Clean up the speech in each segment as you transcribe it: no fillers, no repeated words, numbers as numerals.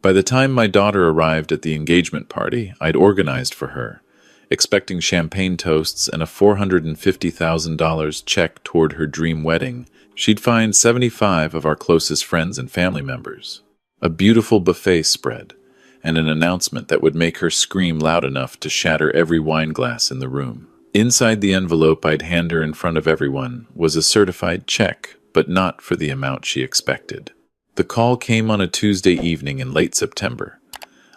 By the time my daughter arrived at the engagement party I'd organized for her, expecting champagne toasts and a $450,000 check toward her dream wedding, she'd find 75 of our closest friends and family members, a beautiful buffet spread, and an announcement that would make her scream loud enough to shatter every wine glass in the room. Inside the envelope I'd hand her in front of everyone was a certified check, but not for the amount she expected. The call came on a Tuesday evening in late September.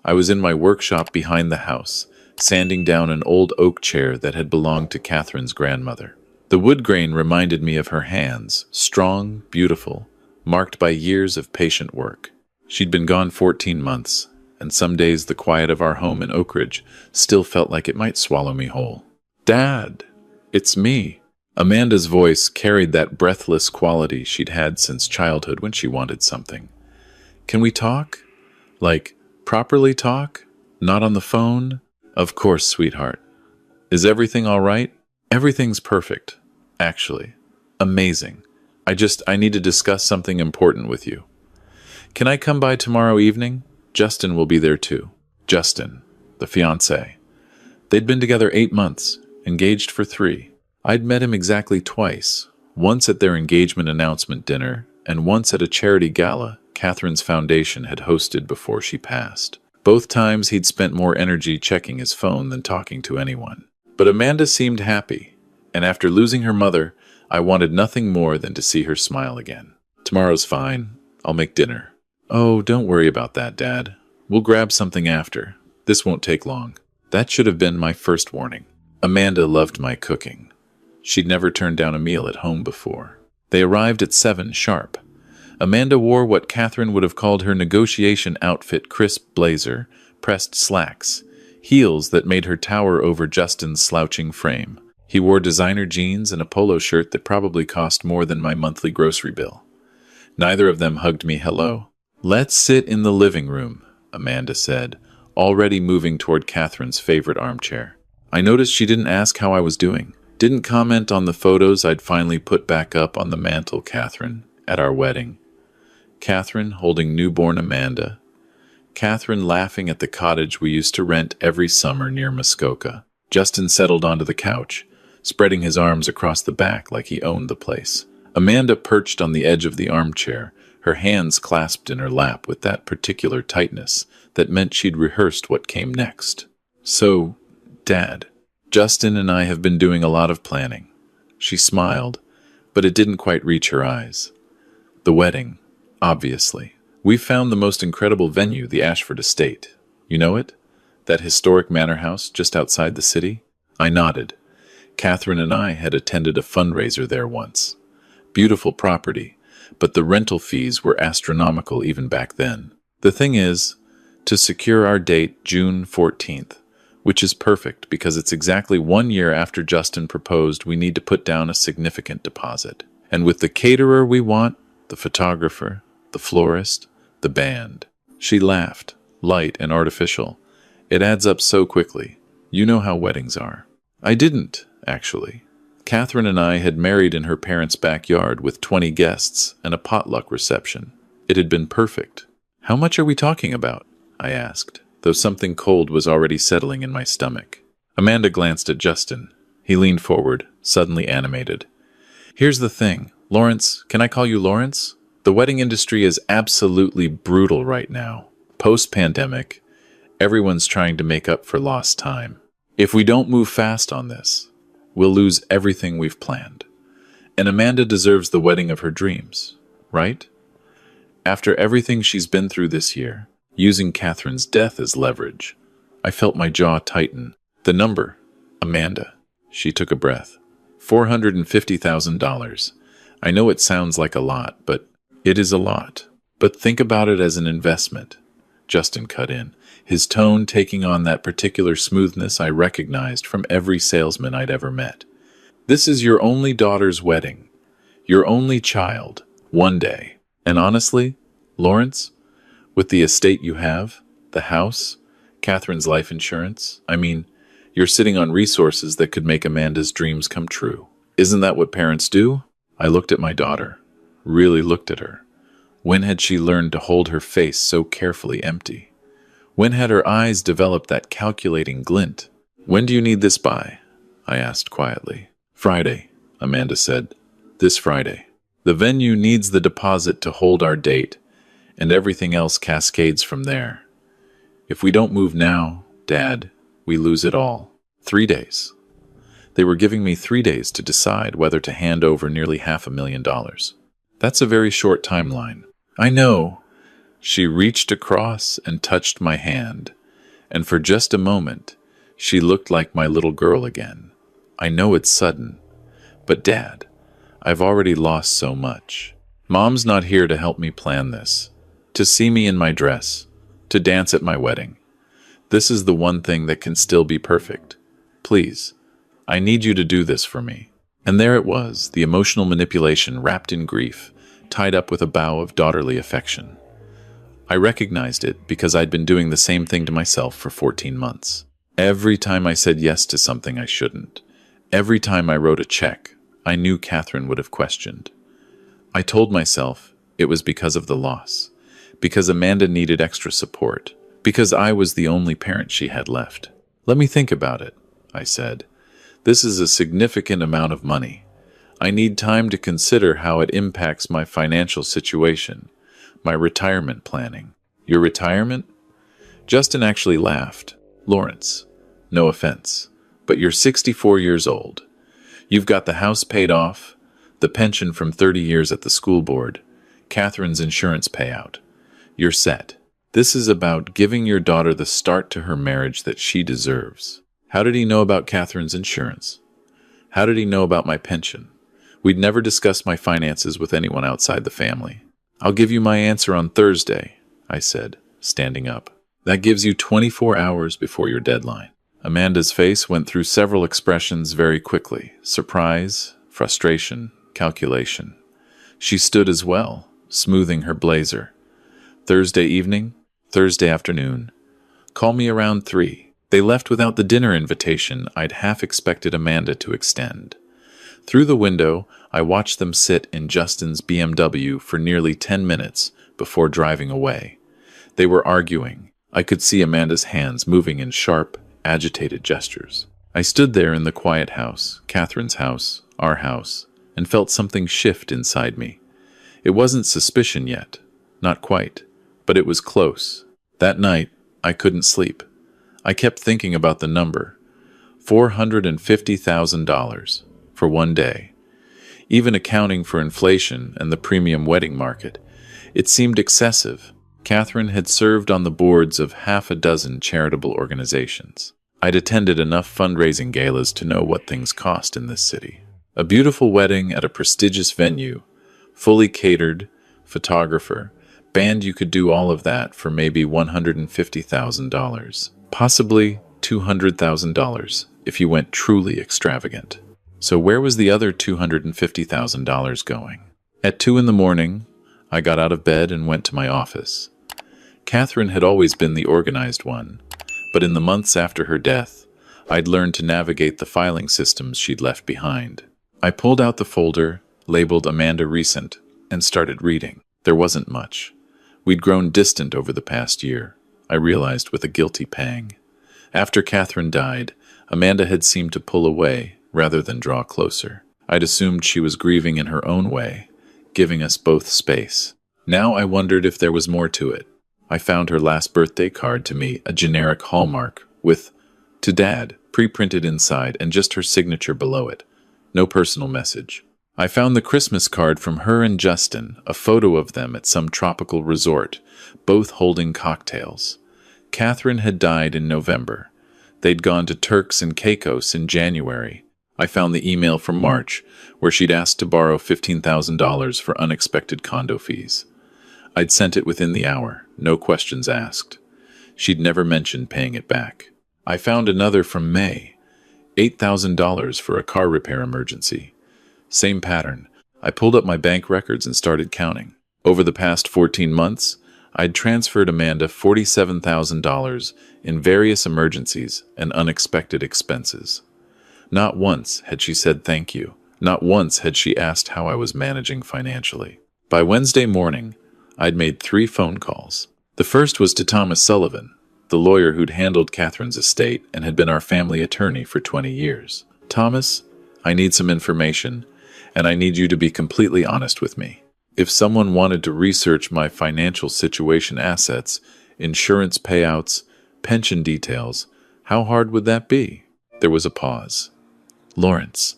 I was in my workshop behind the house, sanding down an old oak chair that had belonged to Catherine's grandmother. The wood grain reminded me of her hands, strong, beautiful, marked by years of patient work. She'd been gone 14 months, and some days the quiet of our home in Oak Ridge still felt like it might swallow me whole. "Dad, it's me." Amanda's voice carried that breathless quality she'd had since childhood when she wanted something. "Can we talk? Like, properly talk? Not on the phone?" "Of course, sweetheart. Is everything all right?" "Everything's perfect, actually. Amazing. I need to discuss something important with you. Can I come by tomorrow evening? Justin will be there too." Justin, the fiancé. They'd been together 8 months, engaged for 3. I'd met him exactly twice, once at their engagement announcement dinner, and once at a charity gala Catherine's foundation had hosted before she passed. Both times he'd spent more energy checking his phone than talking to anyone. But Amanda seemed happy, and after losing her mother, I wanted nothing more than to see her smile again. "Tomorrow's fine. I'll make dinner." "Oh, don't worry about that, Dad. We'll grab something after. This won't take long." That should have been my first warning. Amanda loved my cooking. She'd never turned down a meal at home before. They arrived at 7 sharp. Amanda wore what Catherine would have called her negotiation outfit: crisp blazer, pressed slacks, heels that made her tower over Justin's slouching frame. He wore designer jeans and a polo shirt that probably cost more than my monthly grocery bill. Neither of them hugged me hello. "Let's sit in the living room," Amanda said, already moving toward Catherine's favorite armchair. I noticed she didn't ask how I was doing. Didn't comment on the photos I'd finally put back up on the mantle, Catherine, at our wedding. Catherine holding newborn Amanda. Catherine laughing at the cottage we used to rent every summer near Muskoka. Justin settled onto the couch, spreading his arms across the back like he owned the place. Amanda perched on the edge of the armchair, her hands clasped in her lap with that particular tightness that meant she'd rehearsed what came next. "So, Dad, Justin and I have been doing a lot of planning." She smiled, but it didn't quite reach her eyes. "The wedding, obviously. We found the most incredible venue, the Ashford Estate. You know it? That historic manor house just outside the city?" I nodded. Catherine and I had attended a fundraiser there once. Beautiful property, but the rental fees were astronomical even back then. The thing is, to secure our date, June 14th, which is perfect because it's exactly 1 year after Justin proposed, we need to put down a significant deposit. And with the caterer we want, the photographer, the florist, the band. She laughed, light and artificial. "It adds up so quickly. You know how weddings are." I didn't, actually. Catherine and I had married in her parents' backyard with 20 guests and a potluck reception. It had been perfect. "How much are we talking about?" I asked, though something cold was already settling in my stomach. Amanda glanced at Justin. He leaned forward, suddenly animated. "Here's the thing. Lawrence, can I call you Lawrence? The wedding industry is absolutely brutal right now. Post-pandemic, everyone's trying to make up for lost time. If we don't move fast on this, we'll lose everything we've planned. And Amanda deserves the wedding of her dreams, right? After everything she's been through this year, using Catherine's death as leverage, I felt my jaw tighten. The number, Amanda." She took a breath. $450,000. I know it sounds like a lot, but it is a lot. But think about it as an investment. Justin cut in, his tone taking on that particular smoothness I recognized from every salesman I'd ever met. "This is your only daughter's wedding. Your only child. One day. And honestly, Lawrence, with the estate you have, the house, Catherine's life insurance, you're sitting on resources that could make Amanda's dreams come true. Isn't that what parents do?" I looked at my daughter, really looked at her. When had she learned to hold her face so carefully empty? When had her eyes developed that calculating glint? "When do you need this by?" I asked quietly. "Friday," Amanda said. "This Friday. The venue needs the deposit to hold our date, and everything else cascades from there. If we don't move now, Dad, we lose it all." 3 days. They were giving me 3 days to decide whether to hand over nearly $500,000. That's a very short timeline. I know. She reached across and touched my hand, and for just a moment, she looked like my little girl again. I know it's sudden, but Dad, I've already lost so much. Mom's not here to help me plan this, to see me in my dress, to dance at my wedding. This is the one thing that can still be perfect. Please, I need you to do this for me. And there it was, the emotional manipulation wrapped in grief, tied up with a bow of daughterly affection. I recognized it because I'd been doing the same thing to myself for 14 months. Every time I said yes to something I shouldn't, every time I wrote a check, I knew Catherine would have questioned. I told myself it was because of the loss, because Amanda needed extra support, because I was the only parent she had left. "Let me think about it," I said. "This is a significant amount of money. I need time to consider how it impacts my financial situation, my retirement planning." "Your retirement?" Justin actually laughed. "Lawrence, no offense, but you're 64 years old. You've got the house paid off, the pension from 30 years at the school board, Catherine's insurance payout. You're set. This is about giving your daughter the start to her marriage that she deserves." How did he know about Catherine's insurance? How did he know about my pension? We'd never discussed my finances with anyone outside the family. "I'll give you my answer on Thursday," I said, standing up. "That gives you 24 hours before your deadline." Amanda's face went through several expressions very quickly: surprise, frustration, calculation. She stood as well, smoothing her blazer. "Thursday evening? Thursday afternoon. Call me around 3. They left without the dinner invitation I'd half expected Amanda to extend. Through the window, I watched them sit in Justin's BMW for nearly 10 minutes before driving away. They were arguing. I could see Amanda's hands moving in sharp, agitated gestures. I stood there in the quiet house, Catherine's house, our house, and felt something shift inside me. It wasn't suspicion yet, not quite, but it was close. That night, I couldn't sleep. I kept thinking about the number, $450,000 for one day. Even accounting for inflation and the premium wedding market, it seemed excessive. Catherine had served on the boards of half a dozen charitable organizations. I'd attended enough fundraising galas to know what things cost in this city. A beautiful wedding at a prestigious venue, fully catered, photographer, band, you could do all of that for maybe $150,000. Possibly $200,000 if you went truly extravagant. So where was the other $250,000 going? At 2 in the morning, I got out of bed and went to my office. Catherine had always been the organized one, but in the months after her death, I'd learned to navigate the filing systems she'd left behind. I pulled out the folder, labeled Amanda Recent, and started reading. There wasn't much. We'd grown distant over the past year, I realized with a guilty pang. After Catherine died, Amanda had seemed to pull away rather than draw closer. I'd assumed she was grieving in her own way, giving us both space. Now I wondered if there was more to it. I found her last birthday card to me, a generic hallmark, with "To Dad" pre-printed inside and just her signature below it. No personal message. I found the Christmas card from her and Justin, a photo of them at some tropical resort, both holding cocktails. Catherine had died in November. They'd gone to Turks and Caicos in January. I found the email from March, where she'd asked to borrow $15,000 for unexpected condo fees. I'd sent it within the hour, no questions asked. She'd never mentioned paying it back. I found another from May, $8,000 for a car repair emergency. Same pattern. I pulled up my bank records and started counting. Over the past 14 months, I'd transferred Amanda $47,000 in various emergencies and unexpected expenses. Not once had she said thank you. Not once had she asked how I was managing financially. By Wednesday morning, I'd made 3 phone calls. The first was to Thomas Sullivan, the lawyer who'd handled Catherine's estate and had been our family attorney for 20 years. Thomas, I need some information, and I need you to be completely honest with me. If someone wanted to research my financial situation, assets, insurance payouts, pension details, how hard would that be? There was a pause. Lawrence,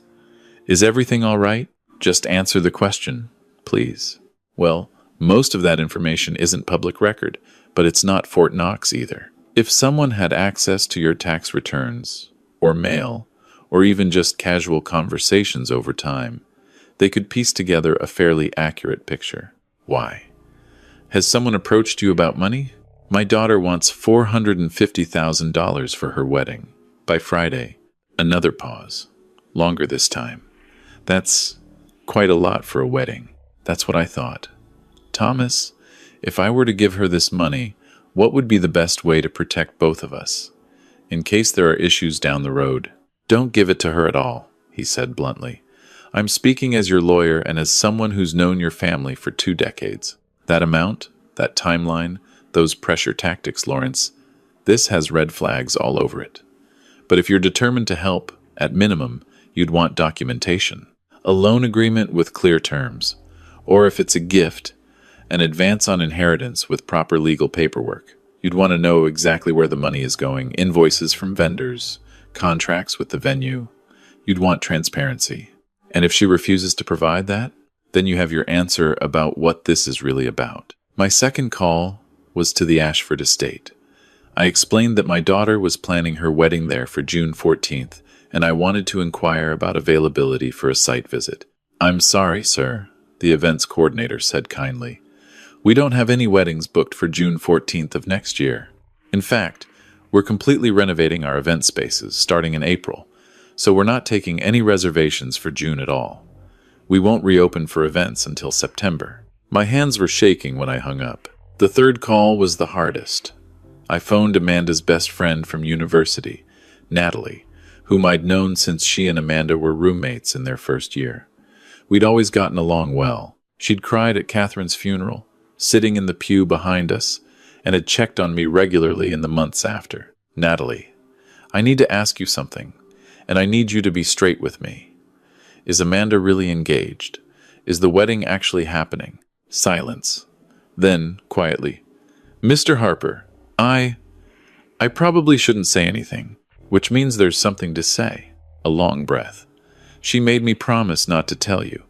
is everything all right? Just answer the question, please. Well, most of that information isn't public record, but it's not Fort Knox either. If someone had access to your tax returns, or mail, or even just casual conversations over time, they could piece together a fairly accurate picture. Why? Has someone approached you about money? My daughter wants $450,000 for her wedding. By Friday. Another pause. Longer this time. That's quite a lot for a wedding. That's what I thought. Thomas, if I were to give her this money, what would be the best way to protect both of us? In case there are issues down the road, don't give it to her at all, he said bluntly. I'm speaking as your lawyer and as someone who's known your family for 2 decades. That amount, that timeline, those pressure tactics, Lawrence, this has red flags all over it. But if you're determined to help, at minimum, you'd want documentation. A loan agreement with clear terms. Or if it's a gift, an advance on inheritance with proper legal paperwork. You'd want to know exactly where the money is going, invoices from vendors, contracts with the venue. You'd want transparency. And if she refuses to provide that, then you have your answer about what this is really about. My second call was to the Ashford estate. I explained that my daughter was planning her wedding there for June 14th, and I wanted to inquire about availability for a site visit. I'm sorry, sir, the events coordinator said kindly. We don't have any weddings booked for June 14th of next year. In fact, we're completely renovating our event spaces starting in April, so we're not taking any reservations for June at all. We won't reopen for events until September. My hands were shaking when I hung up. The third call was the hardest. I phoned Amanda's best friend from university, Natalie, whom I'd known since she and Amanda were roommates in their first year. We'd always gotten along well. She'd cried at Catherine's funeral, sitting in the pew behind us, and had checked on me regularly in the months after. Natalie, I need to ask you something, and I need you to be straight with me. Is Amanda really engaged? Is the wedding actually happening? Silence. Then, quietly, Mr. Harper, I probably shouldn't say anything, which means there's something to say. A long breath. She made me promise not to tell you.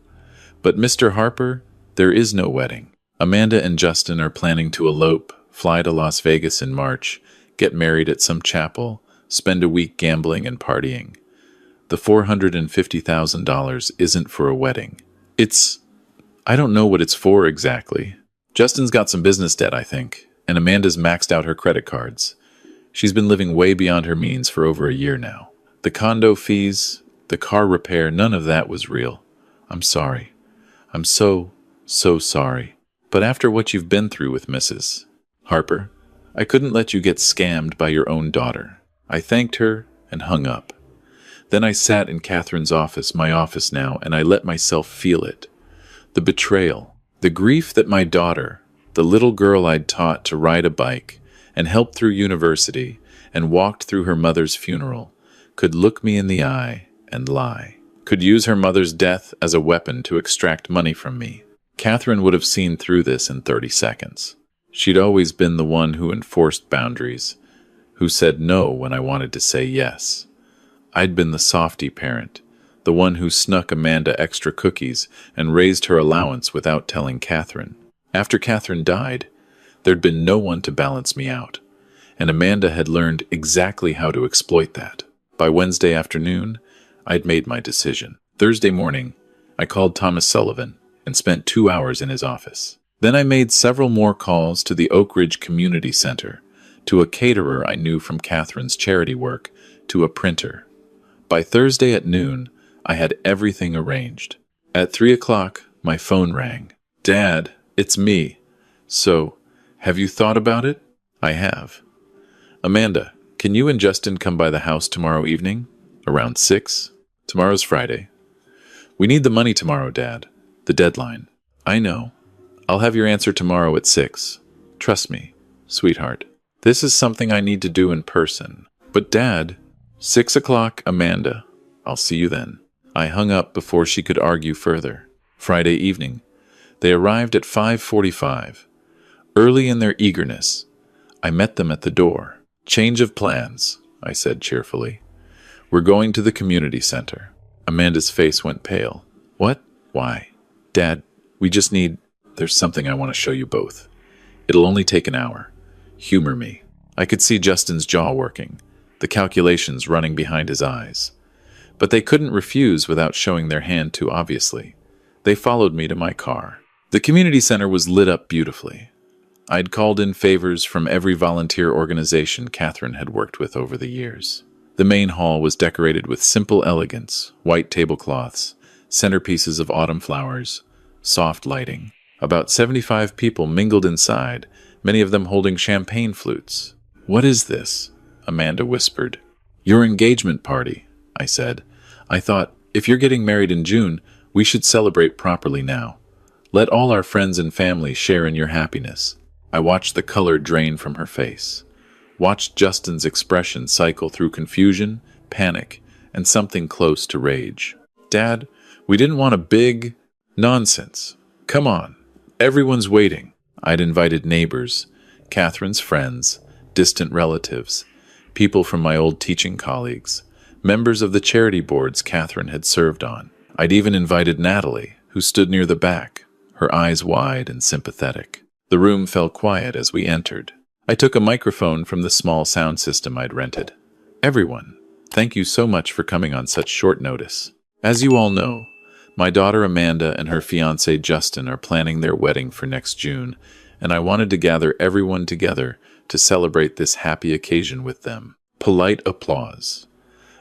But Mr. Harper, there is no wedding. Amanda and Justin are planning to elope, fly to Las Vegas in March, get married at some chapel, spend a week gambling and partying. The $450,000 isn't for a wedding. I don't know what it's for exactly. Justin's got some business debt, I think, and Amanda's maxed out her credit cards. She's been living way beyond her means for over a year now. The condo fees, the car repair, none of that was real. I'm sorry. I'm so sorry. But after what you've been through with Mrs. Harper, I couldn't let you get scammed by your own daughter. I thanked her and hung up. Then I sat in Catherine's office, my office now, and I let myself feel it. The betrayal, the grief that my daughter, the little girl I'd taught to ride a bike and helped through university and walked through her mother's funeral, could look me in the eye and lie, could use her mother's death as a weapon to extract money from me. Catherine would have seen through this in 30 seconds. She'd always been the one who enforced boundaries, who said no when I wanted to say yes. I'd been the softy parent, the one who snuck Amanda extra cookies and raised her allowance without telling Catherine. After Catherine died, there'd been no one to balance me out, and Amanda had learned exactly how to exploit that. By Wednesday afternoon, I'd made my decision. Thursday morning, I called Thomas Sullivan and spent 2 hours in his office. Then I made several more calls to the Oak Ridge Community Center, to a caterer I knew from Catherine's charity work, to a printer. By Thursday at noon, I had everything arranged. At 3 o'clock, my phone rang. Dad, it's me. So, have you thought about it? I have. Amanda, can you and Justin come by the house tomorrow evening? Around 6? Tomorrow's Friday. We need the money tomorrow, Dad. The deadline. I know. I'll have your answer tomorrow at 6. Trust me, sweetheart. This is something I need to do in person. But Dad, 6 o'clock, Amanda. I'll see you then. I hung up before she could argue further. Friday evening. They arrived at 5:45. Early in their eagerness, I met them at the door. Change of plans, I said cheerfully. We're going to the community center. Amanda's face went pale. What? Why? Dad, we just need... There's something I want to show you both. It'll only take an hour. Humor me. I could see Justin's jaw working, the calculations running behind his eyes. But they couldn't refuse without showing their hand too obviously. They followed me to my car. The community center was lit up beautifully. I'd called in favors from every volunteer organization Catherine had worked with over the years. The main hall was decorated with simple elegance, white tablecloths, centerpieces of autumn flowers, soft lighting. About 75 people mingled inside, many of them holding champagne flutes. What is this? Amanda whispered. Your engagement party, I said. I thought, if you're getting married in June, we should celebrate properly now. Let all our friends and family share in your happiness. I watched the color drain from her face. Watched Justin's expression cycle through confusion, panic, and something close to rage. Dad, we didn't want a big... Nonsense. Come on. Everyone's waiting. I'd invited neighbors, Catherine's friends, distant relatives, people from my old teaching colleagues, members of the charity boards Catherine had served on. I'd even invited Natalie, who stood near the back, her eyes wide and sympathetic. The room fell quiet as we entered. I took a microphone from the small sound system I'd rented. Everyone, thank you so much for coming on such short notice. As you all know, my daughter Amanda and her fiancé Justin are planning their wedding for next June, and I wanted to gather everyone together to celebrate this happy occasion with them. Polite applause.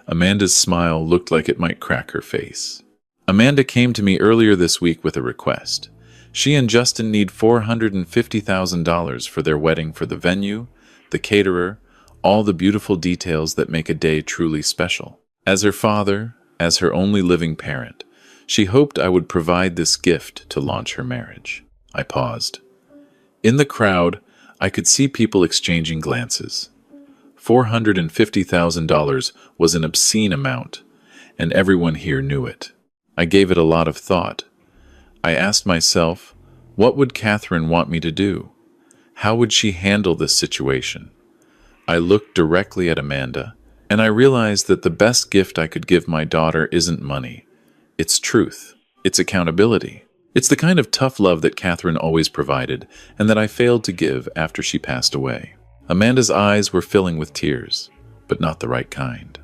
Amanda's smile looked like it might crack her face. Amanda came to me earlier this week with a request. She and Justin need $450,000 for their wedding, for the venue, the caterer, all the beautiful details that make a day truly special. As her father, as her only living parent, she hoped I would provide this gift to launch her marriage. I paused. In the crowd, I could see people exchanging glances. $450,000 was an obscene amount, and everyone here knew it. I gave it a lot of thought. I asked myself, what would Catherine want me to do? How would she handle this situation? I looked directly at Amanda, and I realized that the best gift I could give my daughter isn't money. It's truth. It's accountability. It's the kind of tough love that Catherine always provided, and that I failed to give after she passed away. Amanda's eyes were filling with tears, but not the right kind.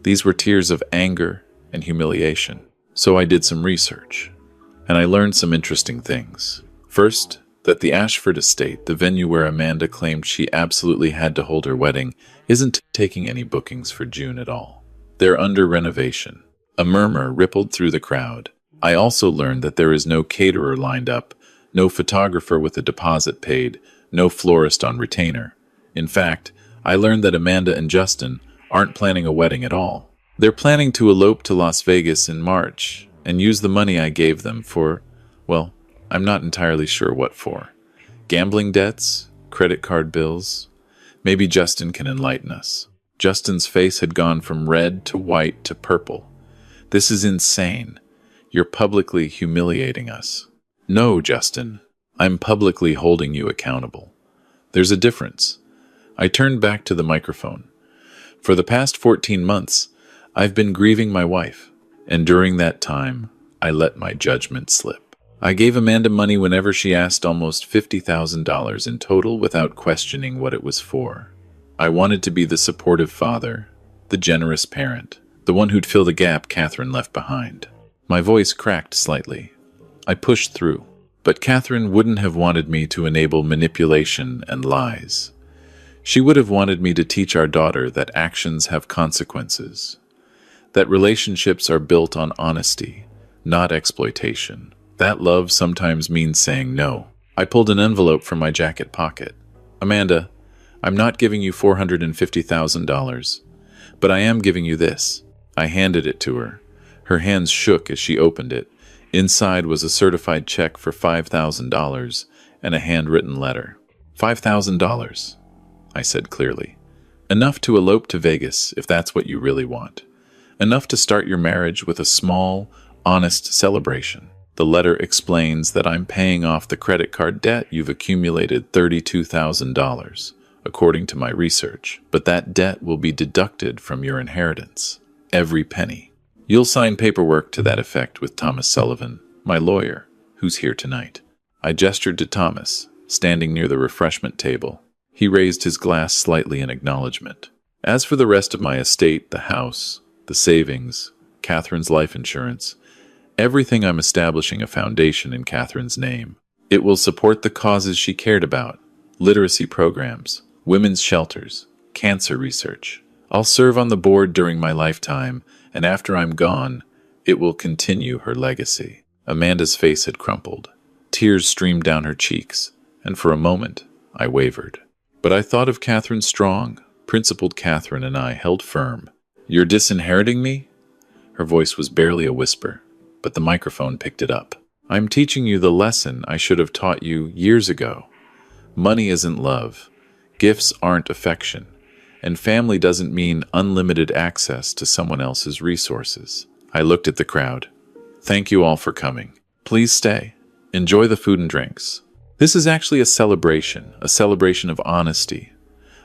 These were tears of anger and humiliation. So I did some research, and I learned some interesting things. First, that the Ashford estate, the venue where Amanda claimed she absolutely had to hold her wedding, isn't taking any bookings for June at all. They're under renovation. A murmur rippled through the crowd. I also learned that there is no caterer lined up, no photographer with a deposit paid, no florist on retainer. In fact, I learned that Amanda and Justin aren't planning a wedding at all. They're planning to elope to Las Vegas in March and use the money I gave them for, well, I'm not entirely sure what for. Gambling debts? Credit card bills? Maybe Justin can enlighten us. Justin's face had gone from red to white to purple. This is insane. You're publicly humiliating us. No, Justin. I'm publicly holding you accountable. There's a difference. I turned back to the microphone. For the past 14 months, I've been grieving my wife, and during that time, I let my judgment slip. I gave Amanda money whenever she asked, almost $50,000 in total, without questioning what it was for. I wanted to be the supportive father, the generous parent, the one who'd fill the gap Catherine left behind. My voice cracked slightly. I pushed through, but Catherine wouldn't have wanted me to enable manipulation and lies. She would have wanted me to teach our daughter that actions have consequences, that relationships are built on honesty, not exploitation. That love sometimes means saying no. I pulled an envelope from my jacket pocket. Amanda, I'm not giving you $450,000, but I am giving you this. I handed it to her. Her hands shook as she opened it. Inside was a certified check for $5,000 and a handwritten letter. $5,000, I said clearly. Enough to elope to Vegas if that's what you really want. Enough to start your marriage with a small, honest celebration. The letter explains that I'm paying off the credit card debt you've accumulated $32,000, according to my research, but that debt will be deducted from your inheritance. Every penny. You'll sign paperwork to that effect with Thomas Sullivan, my lawyer, who's here tonight. I gestured to Thomas, standing near the refreshment table. He raised his glass slightly in acknowledgement. As for the rest of my estate, the house, the savings, Catherine's life insurance, everything, I'm establishing a foundation in Catherine's name. It will support the causes she cared about: literacy programs, women's shelters, cancer research. I'll serve on the board during my lifetime, and after I'm gone, it will continue her legacy. Amanda's face had crumpled. Tears streamed down her cheeks, and for a moment, I wavered. But I thought of Catherine Strong. Principled Catherine and I held firm. You're disinheriting me? Her voice was barely a whisper, but the microphone picked it up. I'm teaching you the lesson I should have taught you years ago. Money isn't love. Gifts aren't affection. And family doesn't mean unlimited access to someone else's resources. I looked at the crowd. Thank you all for coming. Please stay. Enjoy the food and drinks. This is actually a celebration of honesty,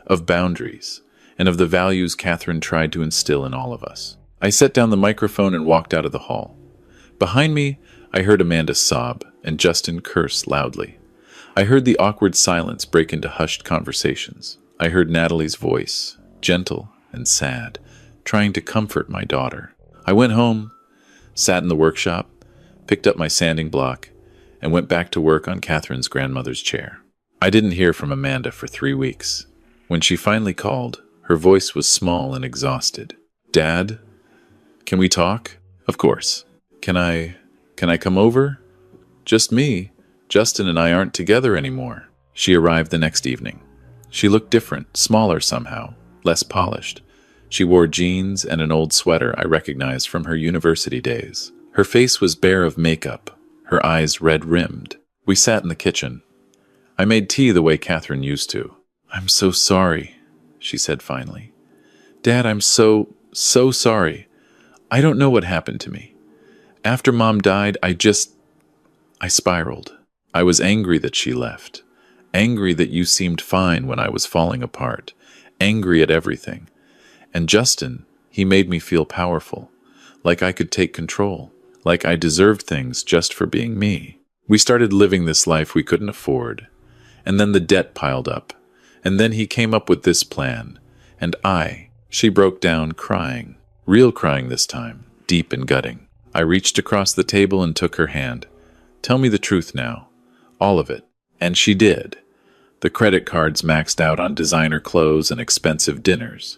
of boundaries, and of the values Catherine tried to instill in all of us. I set down the microphone and walked out of the hall. Behind me, I heard Amanda sob and Justin curse loudly. I heard the awkward silence break into hushed conversations. I heard Natalie's voice, gentle and sad, trying to comfort my daughter. I went home, sat in the workshop, picked up my sanding block, and went back to work on Catherine's grandmother's chair. I didn't hear from Amanda for 3 weeks. When she finally called, her voice was small and exhausted. Dad, can we talk? Of course. Can I come over? Just me. Justin and I aren't together anymore. She arrived the next evening. She looked different, smaller somehow, less polished. She wore jeans and an old sweater I recognized from her university days. Her face was bare of makeup, her eyes red-rimmed. We sat in the kitchen. I made tea the way Catherine used to. I'm so sorry, she said finally. Dad, I'm so sorry. I don't know what happened to me. After Mom died, I spiraled. I was angry that she left. Angry that you seemed fine when I was falling apart. Angry at everything. And Justin, he made me feel powerful. Like I could take control. Like I deserved things just for being me. We started living this life we couldn't afford. And then the debt piled up. And then he came up with this plan. And she broke down crying. Real crying this time. Deep and gutting. I reached across the table and took her hand. Tell me the truth now. All of it. And she did. The credit cards maxed out on designer clothes and expensive dinners.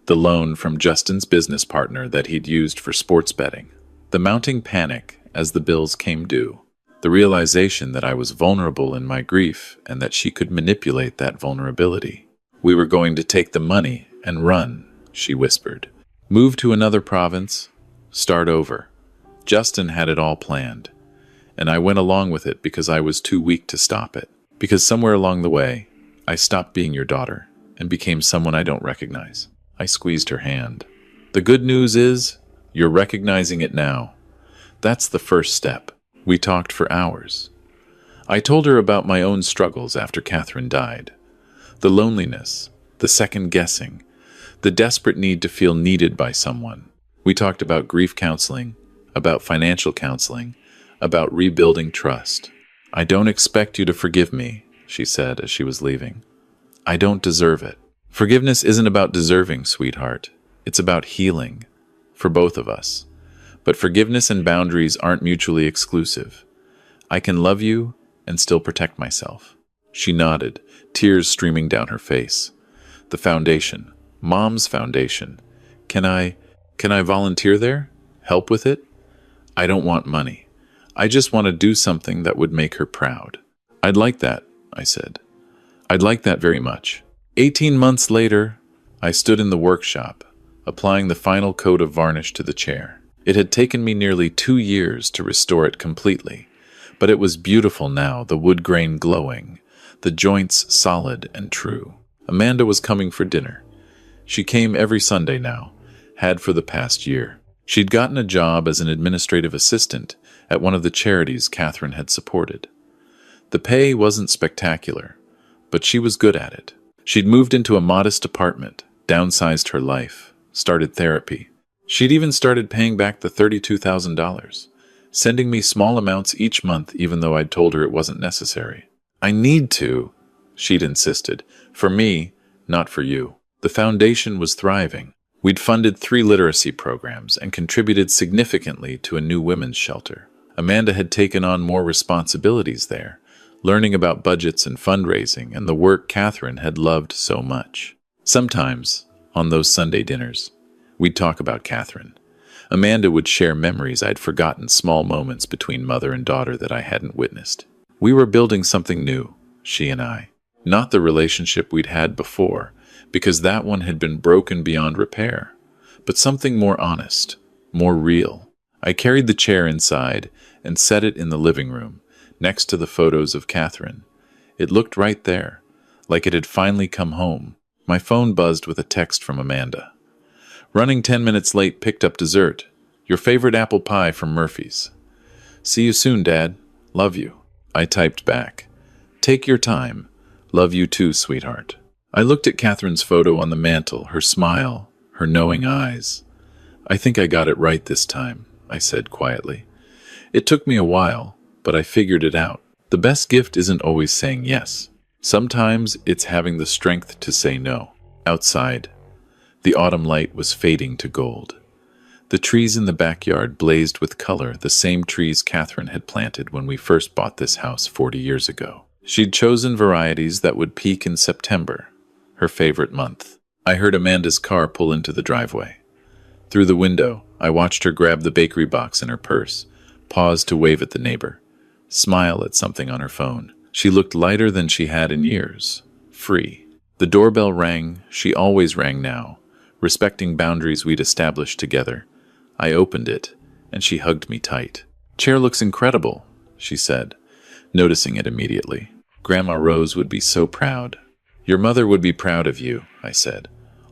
The loan from Justin's business partner that he'd used for sports betting. The mounting panic as the bills came due. The realization that I was vulnerable in my grief and that she could manipulate that vulnerability. We were going to take the money and run, she whispered. Move to another province, start over. Justin had it all planned. And I went along with it because I was too weak to stop it. Because somewhere along the way, I stopped being your daughter and became someone I don't recognize. I squeezed her hand. The good news is, you're recognizing it now. That's the first step. We talked for hours. I told her about my own struggles after Catherine died. The loneliness, the second guessing, the desperate need to feel needed by someone. We talked about grief counseling, about financial counseling, about rebuilding trust. I don't expect you to forgive me, she said as she was leaving. I don't deserve it. Forgiveness isn't about deserving, sweetheart. It's about healing, for both of us. But forgiveness and boundaries aren't mutually exclusive. I can love you and still protect myself. She nodded, tears streaming down her face. The foundation, Mom's foundation. Can I volunteer there? Help with it? I don't want money. I just want to do something that would make her proud. I'd like that, I said. I'd like that very much. 18 months later, I stood in the workshop, applying the final coat of varnish to the chair. It had taken me nearly 2 years to restore it completely, but it was beautiful now, the wood grain glowing, the joints solid and true. Amanda was coming for dinner. She came every Sunday now, had for the past year. She'd gotten a job as an administrative assistant at one of the charities Catherine had supported. The pay wasn't spectacular, but she was good at it. She'd moved into a modest apartment, downsized her life, started therapy. She'd even started paying back the $32,000, sending me small amounts each month even though I'd told her it wasn't necessary. "I need to," she'd insisted. "For me, not for you." The foundation was thriving. We'd funded 3 literacy programs and contributed significantly to a new women's shelter. Amanda had taken on more responsibilities there, learning about budgets and fundraising and the work Catherine had loved so much. Sometimes, on those Sunday dinners, we'd talk about Catherine. Amanda would share memories I'd forgotten, small moments between mother and daughter that I hadn't witnessed. We were building something new, she and I. Not the relationship we'd had before, because that one had been broken beyond repair, but something more honest, more real. I carried the chair inside and set it in the living room, next to the photos of Catherine. It looked right there, like it had finally come home. My phone buzzed with a text from Amanda. "Running 10 minutes late, picked up dessert. Your favorite apple pie from Murphy's. See you soon, Dad. Love you." I typed back. "Take your time. Love you too, sweetheart." I looked at Catherine's photo on the mantel, her smile, her knowing eyes. "I think I got it right this time," I said quietly. "It took me a while, but I figured it out. The best gift isn't always saying yes. Sometimes it's having the strength to say no." Outside, the autumn light was fading to gold. The trees in the backyard blazed with color, the same trees Catherine had planted when we first bought this house 40 years ago. She'd chosen varieties that would peak in September, her favorite month. I heard Amanda's car pull into the driveway. Through the window, I watched her grab the bakery box in her purse, pause to wave at the neighbor, smile at something on her phone. She looked lighter than she had in years, free. The doorbell rang. She always rang now, respecting boundaries we'd established together. I opened it, and she hugged me tight. "Chair looks incredible," she said, noticing it immediately. "Grandma Rose would be so proud." "Your mother would be proud of you," I said.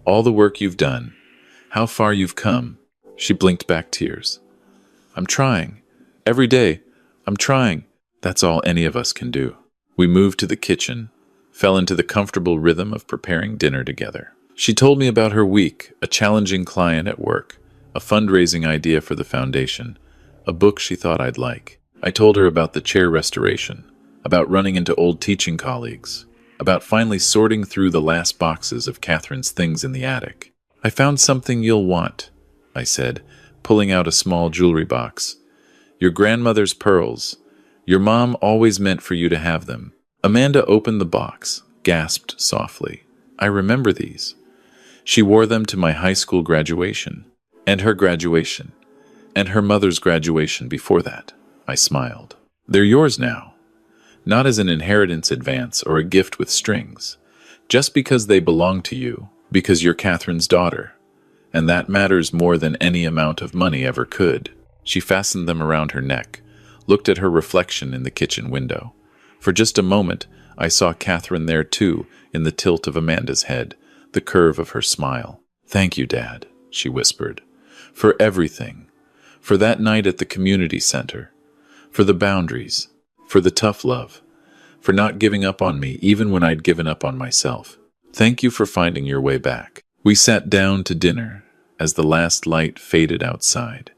"All the work you've done, how far you've come." She blinked back tears. "I'm trying. Every day, I'm trying." That's all any of us can do. We moved to the kitchen, fell into the comfortable rhythm of preparing dinner together. She told me about her week, a challenging client at work, a fundraising idea for the foundation, a book she thought I'd like. I told her about the chair restoration, about running into old teaching colleagues, about finally sorting through the last boxes of Catherine's things in the attic. "I found something you'll want," I said, pulling out a small jewelry box. "Your grandmother's pearls. Your mom always meant for you to have them." Amanda opened the box, gasped softly. "I remember these. She wore them to my high school graduation, and her graduation, and her mother's graduation before that." I smiled. "They're yours now. Not as an inheritance advance or a gift with strings, just because they belong to you, because you're Catherine's daughter, and that matters more than any amount of money ever could." She fastened them around her neck, looked at her reflection in the kitchen window. For just a moment, I saw Catherine there too, in the tilt of Amanda's head, the curve of her smile. "Thank you, Dad," she whispered, "for everything, for that night at the community center, for the boundaries, for the tough love, for not giving up on me even when I'd given up on myself. Thank you for finding your way back." We sat down to dinner as the last light faded outside.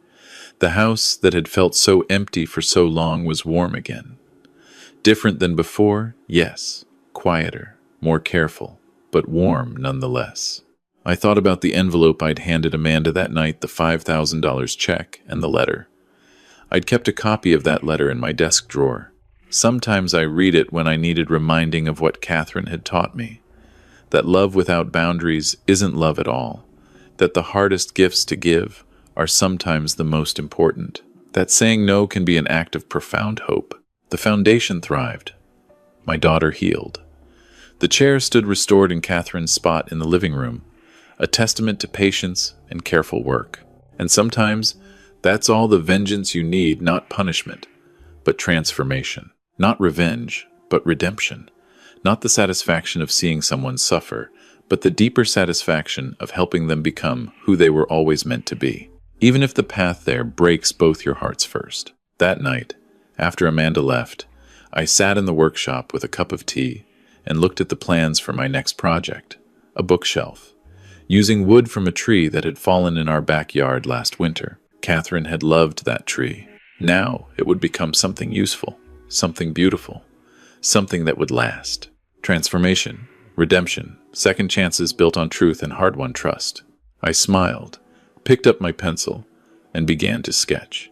The house that had felt so empty for so long was warm again. Different than before, yes, quieter, more careful, but warm nonetheless. I thought about the envelope I'd handed Amanda that night, the $5,000 check and the letter. I'd kept a copy of that letter in my desk drawer. Sometimes I read it when I needed reminding of what Catherine had taught me, that love without boundaries isn't love at all, that the hardest gifts to give are sometimes the most important, that saying no can be an act of profound hope. The foundation thrived. My daughter healed. The chair stood restored in Catherine's spot in the living room, a testament to patience and careful work. And sometimes That's all the vengeance you need, not punishment, but transformation. Not revenge, but redemption. Not the satisfaction of seeing someone suffer, but the deeper satisfaction of helping them become who they were always meant to be. Even if the path there breaks both your hearts first. That night, after Amanda left, I sat in the workshop with a cup of tea and looked at the plans for my next project, a bookshelf. Using wood from a tree that had fallen in our backyard last winter. Catherine had loved that tree. Now it would become something useful, something beautiful, something that would last. Transformation, redemption, second chances built on truth and hard-won trust. I smiled, picked up my pencil, and began to sketch.